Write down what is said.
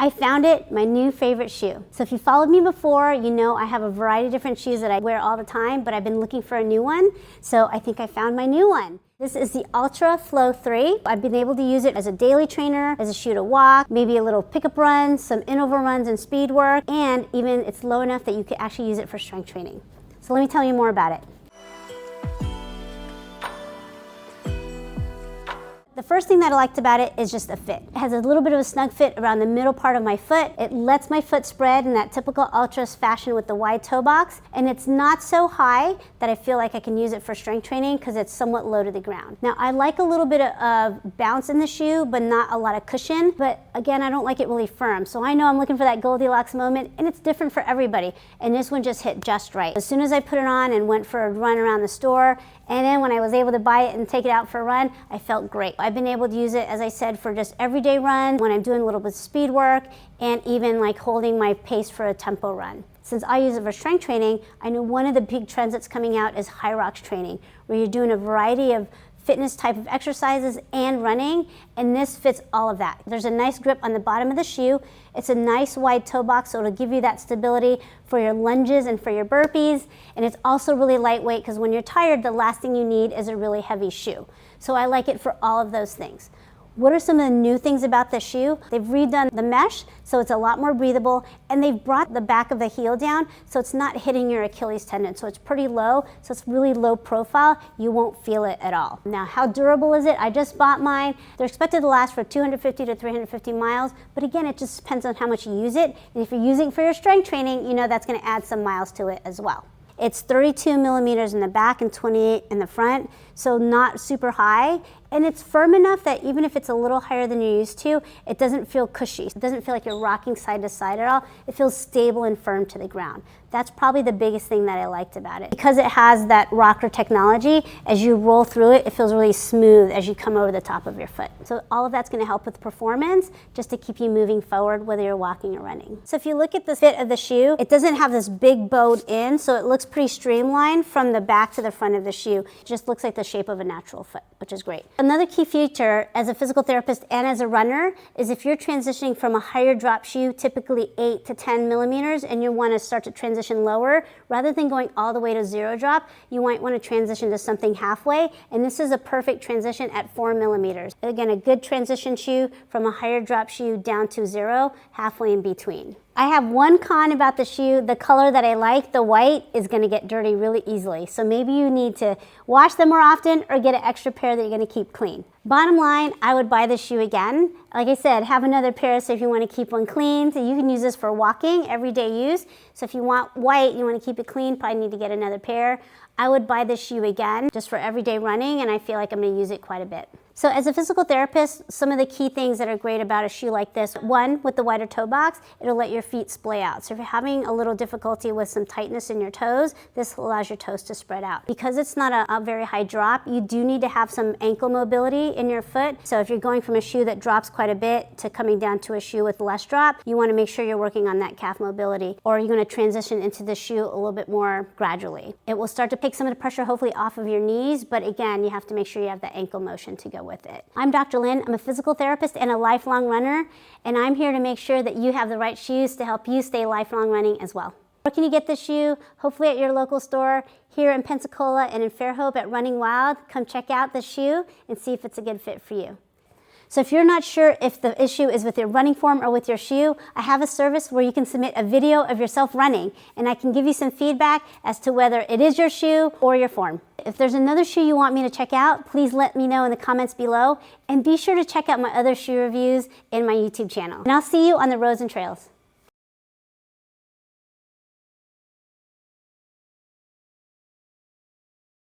I found it, my new favorite shoe. So if you followed me before, you know I have a variety of different shoes that I wear all the time, but I've been looking for a new one, so I think I found my new one. This is the Altra Flow 3. I've been able to use it as a daily trainer, as a shoe to walk, maybe a little pickup run, some interval runs and speed work, and even it's low enough that you can actually use it for strength training. So let me tell you more about it. The first thing that I liked about it is just the fit. It has a little bit of a snug fit around the middle part of my foot. It lets my foot spread in that typical Altras fashion with the wide toe box, and it's not so high that I feel like I can use it for strength training because it's somewhat low to the ground. Now I like a little bit of bounce in the shoe, but not a lot of cushion. But again, I don't like it really firm. So I know I'm looking for that Goldilocks moment, and it's different for everybody. And this one just hit just right. As soon as I put it on and went for a run around the store, and then when I was able to buy it and take it out for a run, I felt great. I've been able to use it, as I said, for just everyday runs, when I'm doing a little bit of speed work, and even like holding my pace for a tempo run. Since I use it for strength training, I know one of the big trends that's coming out is hyrox training, where you're doing a variety of fitness type of exercises and running, and this fits all of that. There's a nice grip on the bottom of the shoe. It's a nice wide toe box, so it'll give you that stability for your lunges and for your burpees, and it's also really lightweight because when you're tired, the last thing you need is a really heavy shoe. So I like it for all of those things. What are some of the new things about the shoe? They've redone the mesh, so it's a lot more breathable, and they've brought the back of the heel down, so it's not hitting your Achilles tendon. So it's pretty low, so it's really low profile. You won't feel it at all. Now, how durable is it? I just bought mine. They're expected to last for 250 to 350 miles, but again, it just depends on how much you use it. And if you're using it for your strength training, you know that's gonna add some miles to it as well. It's 32 millimeters in the back and 28 in the front, so not super high. And it's firm enough that even if it's a little higher than you're used to, it doesn't feel cushy. It doesn't feel like you're rocking side to side at all. It feels stable and firm to the ground. That's probably the biggest thing that I liked about it. Because it has that rocker technology, as you roll through it, it feels really smooth as you come over the top of your foot. So all of that's gonna help with performance, just to keep you moving forward whether you're walking or running. So if you look at the fit of the shoe, it doesn't have this big bowed in, so it looks pretty streamlined from the back to the front of the shoe. It just looks like the shape of a natural foot, which is great. Another key feature as a physical therapist and as a runner is if you're transitioning from a higher drop shoe, typically 8 to 10 millimeters, and you want to start to transition lower, rather than going all the way to zero drop, you might want to transition to something halfway, and this is a perfect transition at 4 millimeters. Again, a good transition shoe from a higher drop shoe down to zero, halfway in between. I have one con about the shoe. The color that I like, the white, is going to get dirty really easily. So maybe you need to wash them more often or get an extra pair that you're going to keep clean. Bottom line, I would buy this shoe again. Like I said, have another pair so if you want to keep one clean. So you can use this for walking, everyday use. So if you want white, you want to keep it clean, probably need to get another pair. I would buy this shoe again just for everyday running, and I feel like I'm going to use it quite a bit. So as a physical therapist, some of the key things that are great about a shoe like this, one, with the wider toe box, it'll let your feet splay out. So if you're having a little difficulty with some tightness in your toes, this allows your toes to spread out. Because it's not a very high drop, you do need to have some ankle mobility in your foot. So if you're going from a shoe that drops quite a bit to coming down to a shoe with less drop, you want to make sure you're working on that calf mobility, or you're going to transition into the shoe a little bit more gradually. It will start to take some of the pressure hopefully off of your knees, but again, you have to make sure you have the ankle motion to go with it. I'm Dr. Lynn. I'm a physical therapist and a lifelong runner, and I'm here to make sure that you have the right shoes to help you stay lifelong running as well. Where can you get this shoe? Hopefully at your local store here in Pensacola and in Fairhope at Running Wild. Come check out the shoe and see if it's a good fit for you. So if you're not sure if the issue is with your running form or with your shoe, I have a service where you can submit a video of yourself running, and I can give you some feedback as to whether it is your shoe or your form. If there's another shoe you want me to check out, please let me know in the comments below, and be sure to check out my other shoe reviews in my YouTube channel. And I'll see you on the roads and trails.